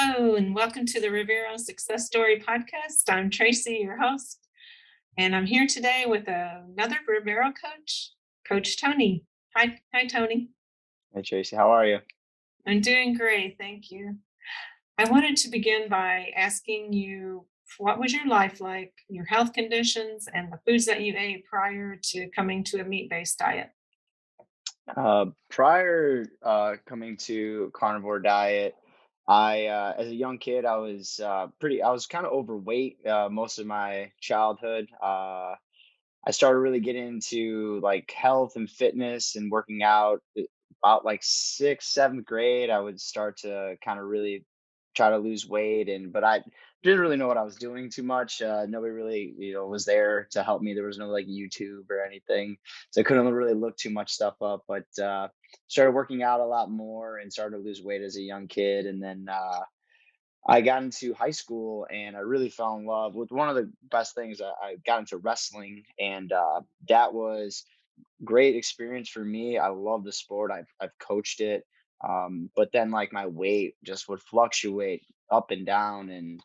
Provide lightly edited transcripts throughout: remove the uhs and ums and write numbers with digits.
Hello, and welcome to the Revero Success Story Podcast. I'm Tracy, your host, and I'm here today with another Revero coach, Coach Tony. Hi, Tony. Hey Tracy, how are you? I'm doing great, thank you. I wanted to begin by asking you what was your life like, your health conditions, and the foods that you ate prior to coming to a meat-based diet? Prior coming to carnivore diet, as a young kid, I was kind of overweight most of my childhood. I started really getting into like health and fitness and working out about like sixth, seventh grade. I would start to kind of really try to lose weight, but I didn't really know what I was doing too much. Nobody really, was there to help me. There was no like YouTube or anything, so I couldn't really look too much stuff up. But started working out a lot more and started to lose weight as a young kid, and then I got into high school and I really fell in love with one of the best things. I got into wrestling, and that was great experience for me. I love the sport. I've coached it, but then like my weight just would fluctuate up and down, and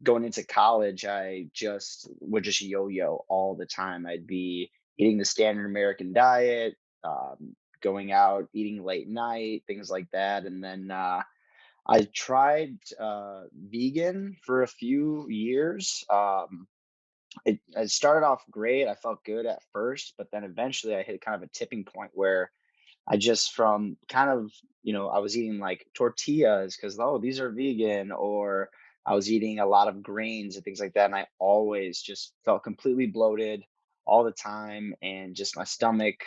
going into college, I just would just yo-yo all the time. I'd be eating the standard American diet, going out, eating late night, things like that, and then. I tried vegan for a few years. It started off great. I felt good at first, but then eventually I hit kind of a tipping point where I just from kind of, I was eating like tortillas because, oh, these are vegan, or I was eating a lot of grains and things like that. And I always just felt completely bloated all the time, and just my stomach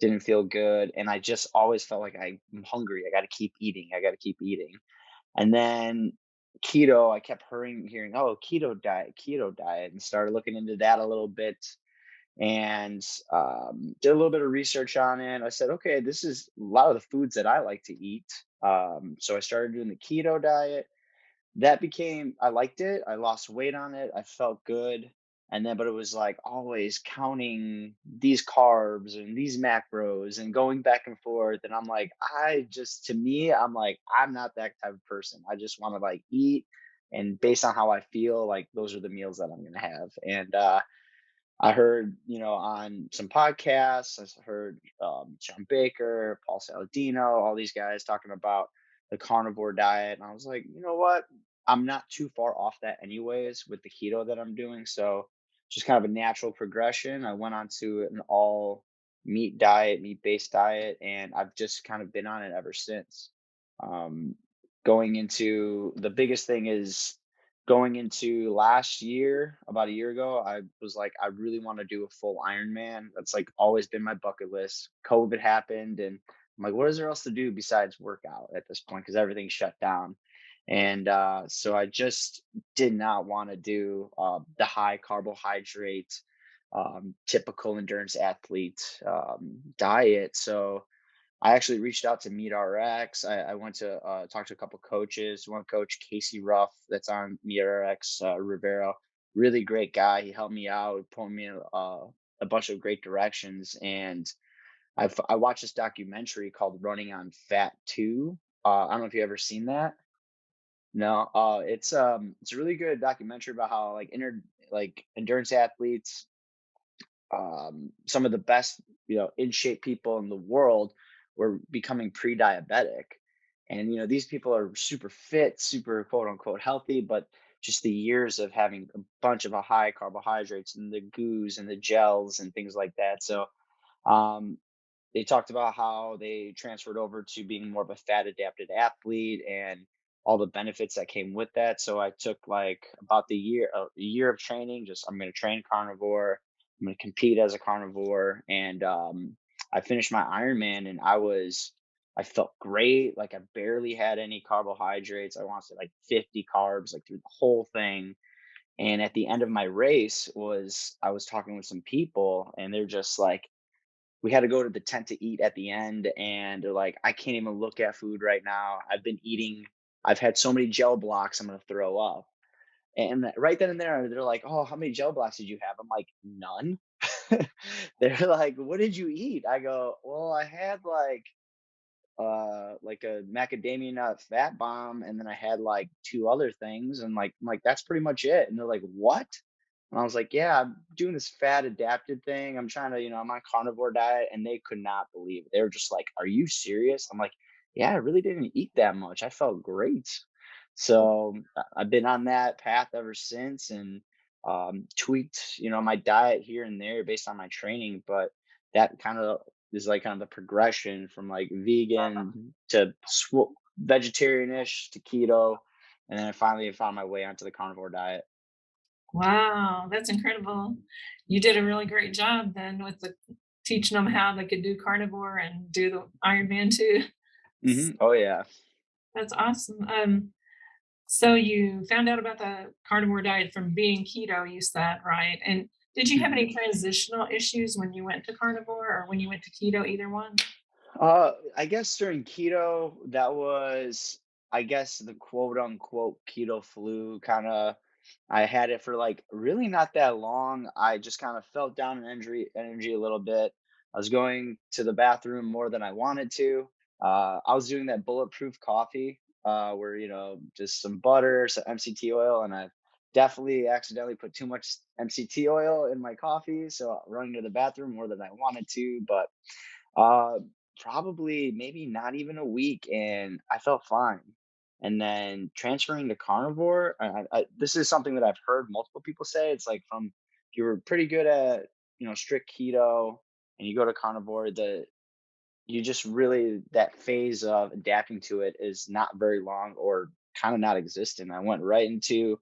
didn't feel good. And I just always felt like I'm hungry. I got to keep eating. I got to keep eating. And then keto, I kept hearing, "Oh, keto diet," and started looking into that a little bit, and did a little bit of research on it. I said, "Okay, this is a lot of the foods that I like to eat." So I started doing the keto diet. I liked it. I lost weight on it. I felt good. And then, but it was like always counting these carbs and these macros and going back and forth. And I'm like, to me, I'm like, I'm not that type of person. I just want to like eat. And based on how I feel, like those are the meals that I'm going to have. And I heard, on some podcasts, I heard ShawnBaker, Paul Saladino, all these guys talking about the carnivore diet. And I was like, you know what? I'm not too far off that anyways with the keto that I'm doing. So just kind of a natural progression. I went on to an all meat based diet, and I've just kind of been on it ever since. Um, Going into the biggest thing is going into last year, about a year ago, I was like, I really want to do a full Ironman. That's like always been my bucket list. COVID happened, and I'm like, what is there else to do besides workout at this point? Because everything shut down. And so I just did not want to do the high carbohydrate, typical endurance athlete diet. So I actually reached out to MeatRx. I went to talk to a couple coaches. One coach, Casey Ruff, that's on MeatRx, Rivero, really great guy. He helped me out, put me in a bunch of great directions. And I watched this documentary called Running on Fat 2. I don't know if you ever seen that. No, it's a really good documentary about how like endurance athletes, some of the best, in shape people in the world were becoming pre-diabetic. And, these people are super fit, super quote unquote healthy, but just the years of having a bunch of high carbohydrates and the goos and the gels and things like that. So, um, they talked about how they transferred over to being more of a fat adapted athlete and all the benefits that came with that. So I took like about a year of training. Just I'm going to train carnivore. I'm going to compete as a carnivore, and I finished my Ironman, and I felt great. Like I barely had any carbohydrates. I want to say like 50 carbs, like through the whole thing. And at the end of my race, was I was talking with some people, and they're just like, we had to go to the tent to eat at the end, and they're like, I can't even look at food right now. I've had so many gel blocks, I'm gonna throw up. And right then and there, they're like, "Oh, how many gel blocks did you have?" I'm like, "None." They're like, "What did you eat?" I go, "Well, I had like like a macadamia nut fat bomb, and then I had like two other things, and I'm like that's pretty much it. And they're like, what? And I was like, yeah, I'm doing this fat adapted thing. I'm trying to, I'm on carnivore diet, and they could not believe it. They were just like, are you serious? I'm like, yeah, I really didn't eat that much. I felt great. So I've been on that path ever since, and tweaked, my diet here and there based on my training. But that kind of is like kind of the progression from like vegan to vegetarianish to keto, and then I finally found my way onto the carnivore diet. Wow, that's incredible. You did a really great job then with teaching them how they could do carnivore and do the Ironman too. Oh yeah. That's awesome. So you found out about the carnivore diet from being keto, you said, right? And did you have Mhm. any transitional issues when you went to carnivore or when you went to keto, either one? I guess during keto, that was, I guess, the quote unquote keto flu kind of. I had it for like really not that long. I just kind of felt down in energy a little bit. I was going to the bathroom more than I wanted to. I was doing that bulletproof coffee, where just some butter, some MCT oil, and I definitely accidentally put too much MCT oil in my coffee, so running to the bathroom more than I wanted to. But uh, probably maybe not even a week, and I felt fine. And then transferring to carnivore, this is something that I've heard multiple people say. It's like from if you were pretty good at strict keto and you go to carnivore, the you just really that phase of adapting to it is not very long or kind of not existent. I went right into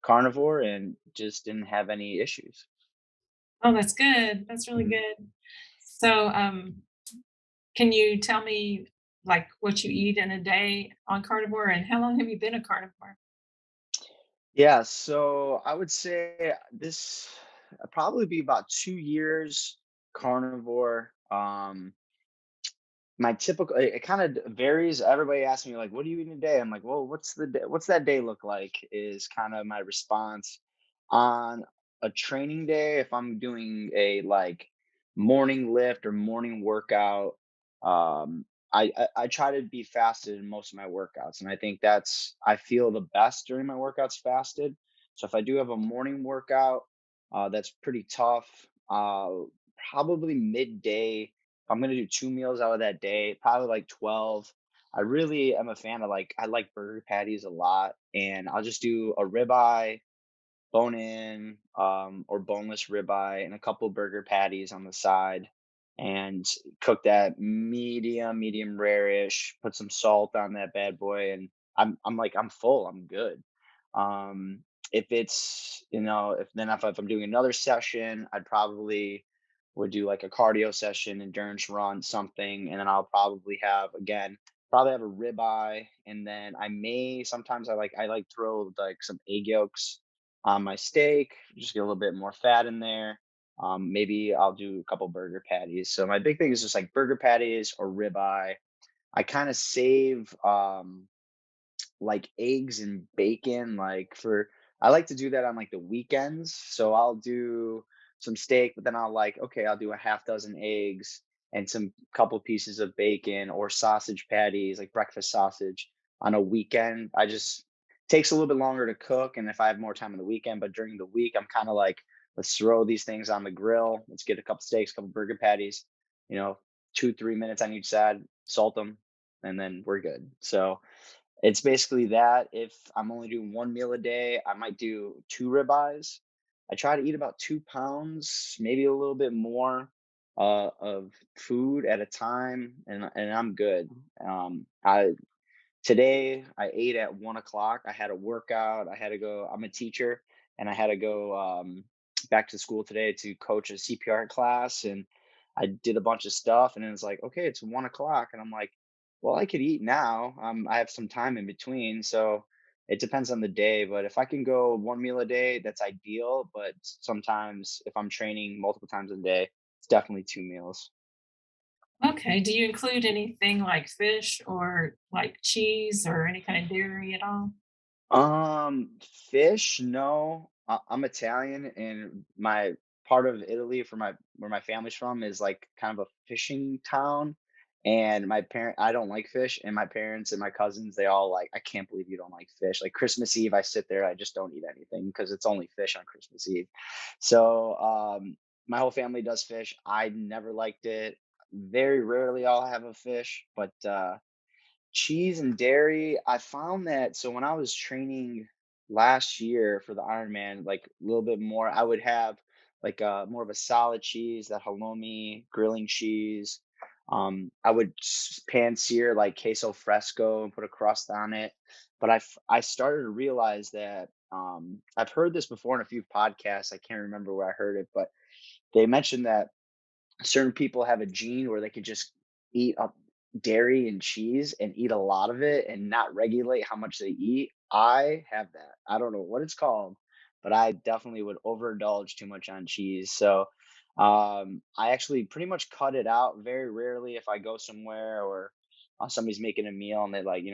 carnivore and just didn't have any issues. Oh, that's good. That's really Mhm. good. So, can you tell me like what you eat in a day on carnivore and how long have you been a carnivore? Yeah, so I would say this probably be about 2 years carnivore. My typical it kind of varies. Everybody asks me like, "What do you eat in a day?" I'm like, "Well, what's that day look like?" Is kind of my response. On a training day, if I'm doing a like morning lift or morning workout, I try to be fasted in most of my workouts, and I think I feel the best during my workouts fasted. So if I do have a morning workout, that's pretty tough. Probably midday if I'm gonna do 2 meals out of that day, probably like 12. I really am a fan of I like burger patties a lot, and I'll just do a ribeye, bone in, or boneless ribeye, and a couple burger patties on the side, and cook that medium rare-ish. Put some salt on that bad boy, and I'm full. I'm good. If it's if I'm doing another session, I'd probably would do like a cardio session, endurance run, something, and then I'll probably have a ribeye, and then I may sometimes I like throw like some egg yolks on my steak, just get a little bit more fat in there. Maybe I'll do a couple burger patties. So my big thing is just like burger patties or ribeye. I kind of save like eggs and bacon I like to do that on like the weekends. So I'll do some steak, but then I'll do a half dozen eggs and some couple pieces of bacon or sausage patties, like breakfast sausage on a weekend. I just takes a little bit longer to cook, and if I have more time on the weekend, but during the week I'm kind of like, let's throw these things on the grill. Let's get a couple steaks, couple burger patties, you know, 2 3 minutes on each side, salt them, and then we're good. So it's basically that. If I'm only doing 1 meal a day, I might do 2 ribeyes. I try to eat about 2 pounds, maybe a little bit more, of food at a time, and I'm good. I Today, I ate at 1 o'clock. I had a workout. I had to go. I'm a teacher, and I had to go back to school today to coach a CPR class. And I did a bunch of stuff, and it was like, okay, it's 1 o'clock, and I'm like, well, I could eat now. I have some time in between, so it depends on the day. But if I can go 1 meal a day, that's ideal. But sometimes, if I'm training multiple times a day, it's definitely 2 meals. Okay. Do you include anything like fish or like cheese or any kind of dairy at all? Fish, no. I'm Italian, and my part of Italy for my where my family's from is like kind of a fishing town, And I don't like fish, and my parents and my cousins, they all like, I can't believe you don't like fish. Like Christmas Eve, I sit there, I just don't eat anything because it's only fish on Christmas Eve. So my whole family does fish. I never liked it. Very rarely I'll have a fish, but cheese and dairy, I found that so when I was training last year for the Ironman, like a little bit more, I would have like more of a solid cheese, that halloumi, grilling cheese. I would pan sear like queso fresco and put a crust on it. But I started to realize that I've heard this before in a few podcasts. I can't remember where I heard it, but they mentioned that certain people have a gene where they could just eat up dairy and cheese and eat a lot of it and not regulate how much they eat. I have that. I don't know what it's called, but I definitely would overindulge too much on cheese. So I actually pretty much cut it out. Very rarely, if I go somewhere or somebody's making a meal and they like,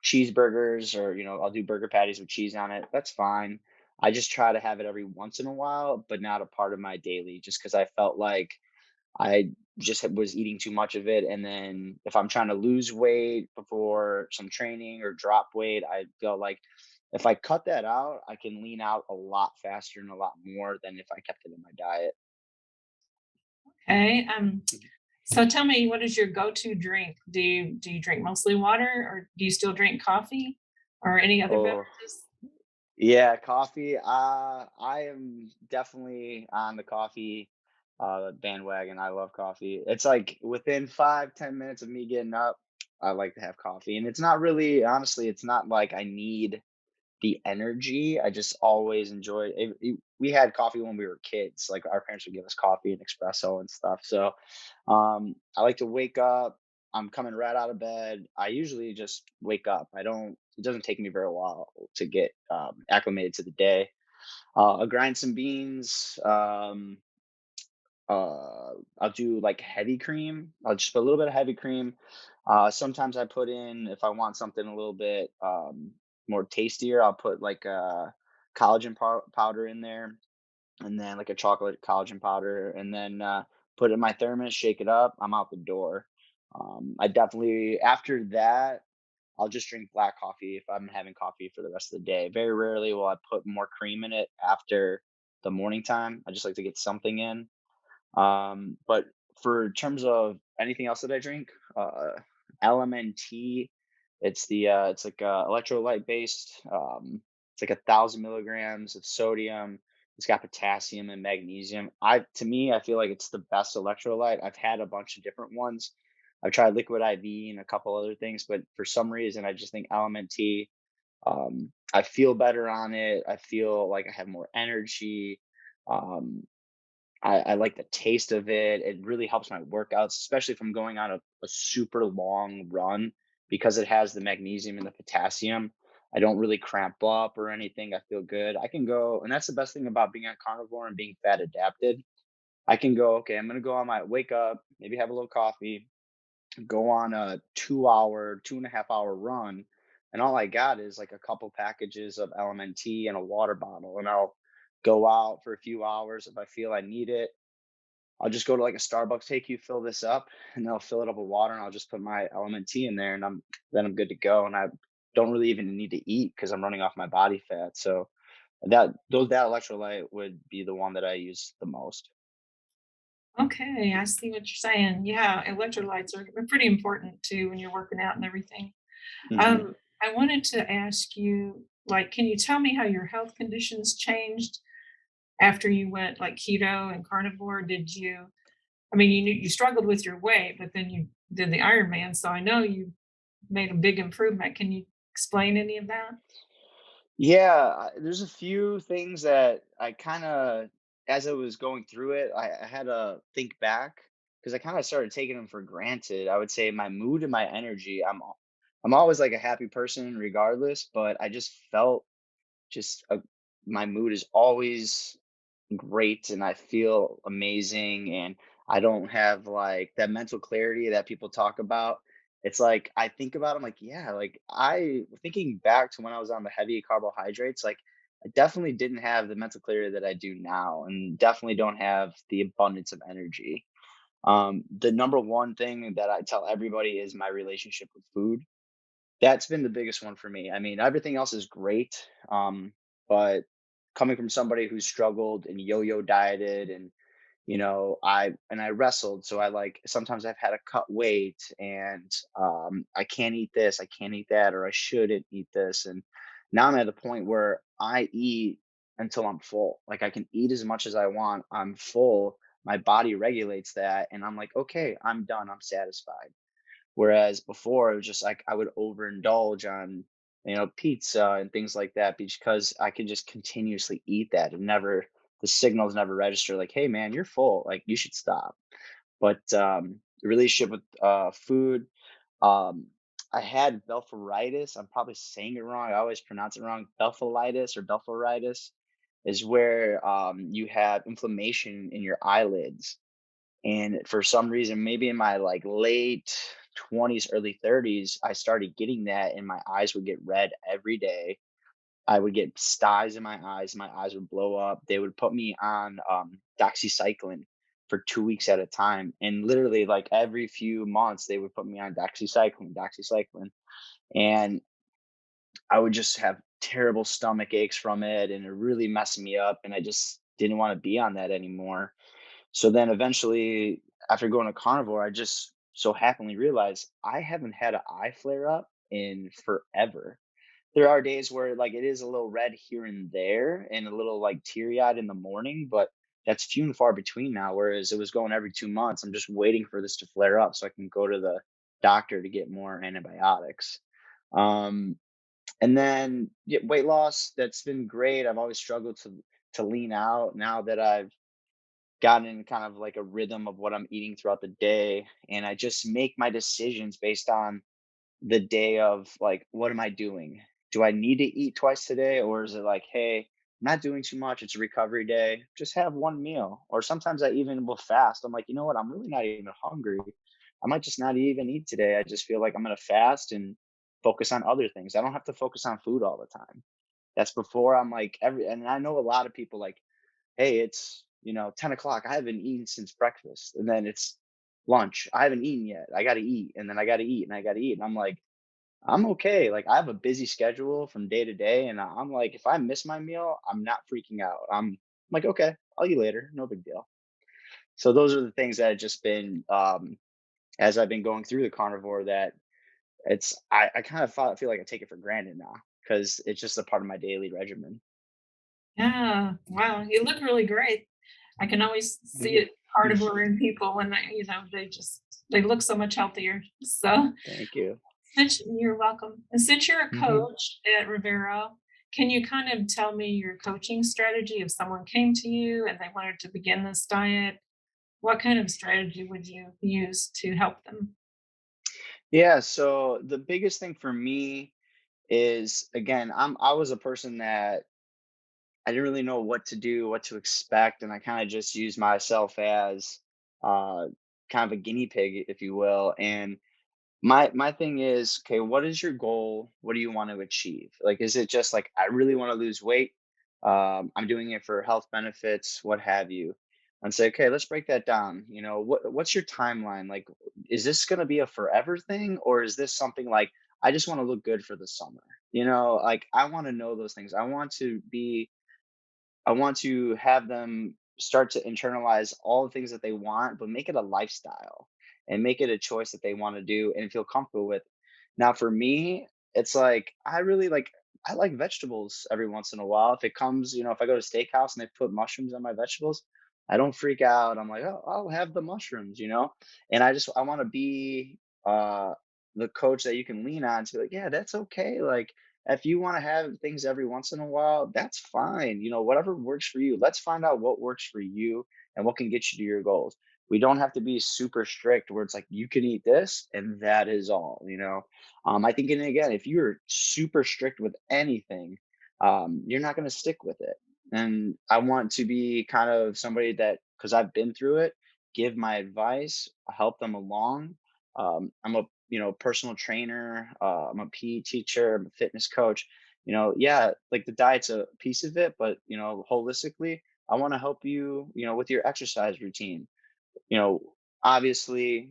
cheeseburgers, or, I'll do burger patties with cheese on it. That's fine. I just try to have it every once in a while, but not a part of my daily, just because I felt like I just was eating too much of it. And then if I'm trying to lose weight before some training or drop weight, I feel like if I cut that out, I can lean out a lot faster and a lot more than if I kept it in my diet. Okay. So tell me, what is your go-to drink? Do you drink mostly water, or do you still drink coffee or any other Oh, beverages? yeah, coffee. I am definitely on the coffee bandwagon. I love coffee. It's like within 5, 10 minutes of me getting up, I like to have coffee. And it's not really, honestly, it's not like I need the energy. I just always enjoyed it. We had coffee when we were kids. Like our parents would give us coffee and espresso and stuff. So I like to wake up. I'm coming right out of bed. I usually just wake up. I don't. It doesn't take me very while to get acclimated to the day. I'll grind some beans. I'll do like heavy cream. I'll just put a little bit of heavy cream. Sometimes I put in, if I want something a little bit more tastier, I'll put like a powder in there, and then like a chocolate collagen powder, and then put it in my thermos, shake it up. I'm out the door. I definitely, after that, I'll just drink black coffee if I'm having coffee for the rest of the day. Very rarely will I put more cream in it after the morning time. I just like to get something in. But for terms of anything else that I drink, LMNT, it's like electrolyte based. It's like 1,000 milligrams of sodium. It's got potassium and magnesium. To me, I feel like it's the best electrolyte. I've had a bunch of different ones. I've tried Liquid IV and a couple other things, but for some reason, I just think LMNT. I feel better on it. I feel like I have more energy. Um, I like the taste of it. It really helps my workouts, especially if I'm going on a super long run, because it has the magnesium and the potassium. I don't really cramp up or anything. I feel good. I can go, and that's the best thing about being a carnivore and being fat adapted. I can go, okay, I'm going to go on my wake up, maybe have a little coffee, go on a 2 hour, 2.5 hour run. And all I got is like a couple packages of LMNT and a water bottle. And I'll go out for a few hours if I feel I need it. I'll just go to like a Starbucks, "Hey, can you fill this up?" And they'll fill it up with water, and I'll just put my element tea in there, and I'm good to go. And I don't really even need to eat because I'm running off my body fat. So that electrolyte would be the one that I use the most. Okay, I see what you're saying. Yeah, electrolytes are pretty important too when you're working out and everything. Hmm. I wanted to ask you, like, can you tell me how your health conditions changed after you went like keto and carnivore? Did you, I mean, you knew you struggled with your weight, but then you did the Ironman, so I know you made a big improvement. Can you explain any of that? Yeah, there's a few things that I kind of, as I was going through it, I had to think back because I kind of started taking them for granted. I would say my mood and my energy. I'm always like a happy person regardless, but I just felt just my mood is always great and I feel amazing, and I don't have like that mental clarity that people talk about. It's like I think about, I'm like, yeah, like I thinking back to when I was on the heavy carbohydrates, like I definitely didn't have the mental clarity that I do now, and definitely don't have the abundance of energy. The number one thing that I tell everybody is my relationship with food. That's been the biggest one for me. I mean, everything else is great, but coming from somebody who struggled and yo-yo dieted, and I wrestled, so I like sometimes I've had to cut weight, and I can't eat this, I can't eat that, or I shouldn't eat this. And now I'm at a point where I eat until I'm full. Like I can eat as much as I want. I'm full. My body regulates that, and I'm like, okay, I'm done. I'm satisfied. Whereas before it was just like I would overindulge on, pizza and things like that because I could just continuously eat that and never the signals never register like, hey man, you're full. Like you should stop. But the relationship with food, um, I had belpharitis. I'm probably saying it wrong. I always pronounce it wrong. Belpharitis is where you have inflammation in your eyelids, and for some reason, maybe in my like late 20s, early 30s, I started getting that and my eyes would get red every day. I would get styes in my eyes would blow up. They would put me on doxycycline for 2 weeks at a time. And literally, like every few months, they would put me on doxycycline. And I would just have terrible stomach aches from it. And it really messed me up. And I just didn't want to be on that anymore. So then eventually, after going to carnivore, I just so happily realized I haven't had an eye flare up in forever. There are days where like it is a little red here and there and a little like teary eyed in the morning, but that's few and far between now. Whereas it was going every 2 months. I'm just waiting for this to flare up so I can go to the doctor to get more antibiotics. Um, and then weight loss, that's been great. I've always struggled to lean out. Now that I've gotten in kind of like a rhythm of what I'm eating throughout the day, and I just make my decisions based on the day of like, what am I doing? Do I need to eat twice today? Or is it like, hey, I'm not doing too much. It's a recovery day. Just have one meal. Or sometimes I even will fast. I'm like, you know what? I'm really not even hungry. I might just not even eat today. I just feel like I'm going to fast and focus on other things. I don't have to focus on food all the time. That's before I'm like, and I know a lot of people like, hey, it's 10 o'clock. I haven't eaten since breakfast. And then it's lunch. I haven't eaten yet. I got to eat. And then I got to eat and I got to eat. And I'm like, I'm okay. Like I have a busy schedule from day to day, and I'm like, if I miss my meal, I'm not freaking out. I'm like, okay, I'll eat later, no big deal. So those are the things that have just been as I've been going through the carnivore that I kind of feel like I take it for granted now because it's just a part of my daily regimen. Yeah. Wow. You look really great. I can always Thank see you. it carnivore in people when they look so much healthier. So Thank you. since you're welcome. And since you're a Hmm. coach at Revero, can you kind of tell me your coaching strategy if someone came to you and they wanted to begin this diet? What kind of strategy would you use to help them? Yeah. So the biggest thing for me is again, I was a person that I didn't really know what to do, what to expect, and I kind of just used myself as uh, kind of a guinea pig, if you will. And my thing is, okay, what is your goal? What do you want to achieve? Like, is it just like I really want to lose weight? I'm doing it for health benefits, what have you? And say, okay, let's break that down. What's your timeline? Like, is this going to be a forever thing, or is this something like I just want to look good for the summer? Like I want to know those things. I want to have them start to internalize all the things that they want, but make it a lifestyle and make it a choice that they want to do and feel comfortable with. Now, for me, it's like I like vegetables every once in a while. If it comes, if I go to steakhouse and they put mushrooms on my vegetables, I don't freak out. I'm like, oh, I'll have the mushrooms. And I want to be uh the coach that you can lean on to be like, yeah, that's okay. Like if you want to have things every once in a while, that's fine. Whatever works for you. Let's find out what works for you and what can get you to your goals. We don't have to be super strict where it's like you can eat this and that is all. I think, and again, if you're super strict with anything, you're not going to stick with it. And I want to be kind of somebody that, because I've been through it, give my advice, help them along. I'm a personal trainer. I'm a PE teacher. I'm a fitness coach. Yeah, like the diet's a piece of it, but holistically, I want to help you, with your exercise routine. You know, Obviously,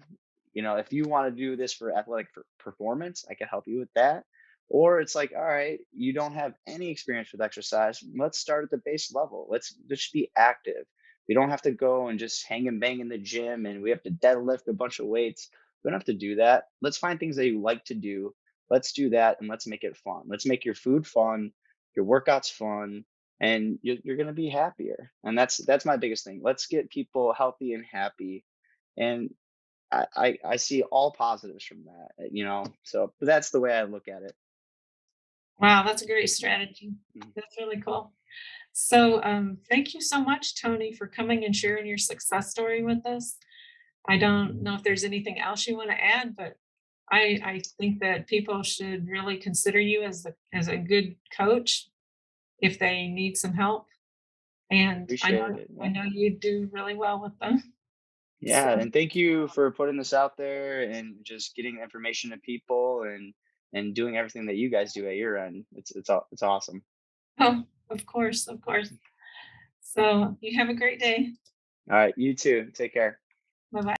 if you want to do this for athletic performance, I can help you with that. Or it's like, all right, you don't have any experience with exercise. Let's start at the base level. Let's just be active. We don't have to go and just hang and bang in the gym and we have to deadlift a bunch of weights. We don't have to do that. Let's find things that you like to do. Let's do that and let's make it fun. Let's make your food fun, your workouts fun, and you're going to be happier. And that's my biggest thing. Let's get people healthy and happy, and I see all positives from that, so but that's the way I look at it. Wow, that's a great strategy. Mhm. That's really cool. So, thank you so much, Tony, for coming and sharing your success story with us. I don't know if there's anything else you want to add, but I think that people should really consider you as a good coach if they need some help. And Appreciate it. I Yeah. know you do really well with them. So, Yeah, and thank you for putting this out there and just getting information to people, and doing everything that you guys do at your end. It's awesome. oh, of course, of course. So you have a great day. All right, you too. Take care. Bye bye.